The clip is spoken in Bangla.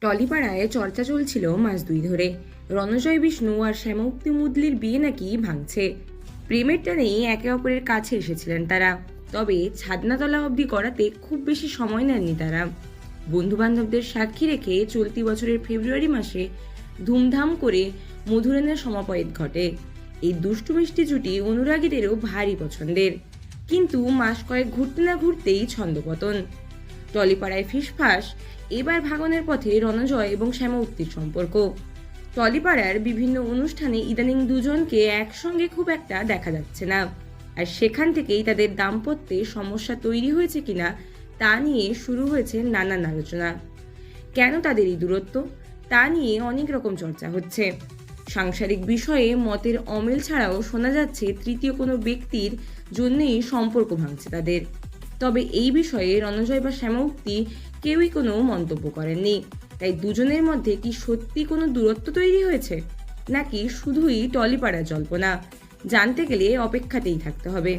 টলিপাড়ায় চর্চা চলছিল মাস দুই ধরে। রণজয় বিষ্ণু আর শ্যামউক্তি মুদলির বিয়ে নাকি ভাঙছে। প্রেমের টানেই একে অপরের কাছে এসেছিলেন তারা, তবে ছাদনাতলা অবধি করাতে খুব বেশি সময় নেননি তারা। বন্ধু বান্ধবদের সাক্ষী রেখে চলতি বছরের ফেব্রুয়ারি মাসে ধুমধাম করে মধুরেনের সমাপয়েত ঘটে। এই দুষ্টু মিষ্টি জুটি অনুরাগীদেরও ভারী পছন্দের, কিন্তু মাস কয়েক ঘুরতে না ঘুরতেই ছন্দপতন। টলিপাড়ায় ফিসফাস, এবার ভাঙনের পথে রণজয় এবং শ্যামউক্তির সম্পর্ক। টলিপাড়ার বিভিন্ন অনুষ্ঠানে ইদানিং দুজনকে একসঙ্গে খুব একটা দেখা যাচ্ছে না, আর সেখান থেকেই তাদের দাম্পত্যে সমস্যা তৈরি হয়েছে কিনা তা নিয়ে শুরু হয়েছে নানান আলোচনা। কেন তাদের এই দূরত্ব, তা নিয়ে অনেক রকম চর্চা হচ্ছে। সাংসারিক বিষয়ে মতের অমিল ছাড়াও শোনা যাচ্ছে তৃতীয় কোনো ব্যক্তির জন্যই সম্পর্ক ভাঙছে তাদের। তবে এই বিষয়ে রণজয় বা শ্যামউক্তি কেউই কোনো মন্তব্য করেননি। তাই দুজনের মধ্যে কি সত্যি কোনো দূরত্ব তৈরি হয়েছে, নাকি শুধুই টলিপাড়া জল্পনা? জানতে গেলে অপেক্ষাতেই থাকতে হবে।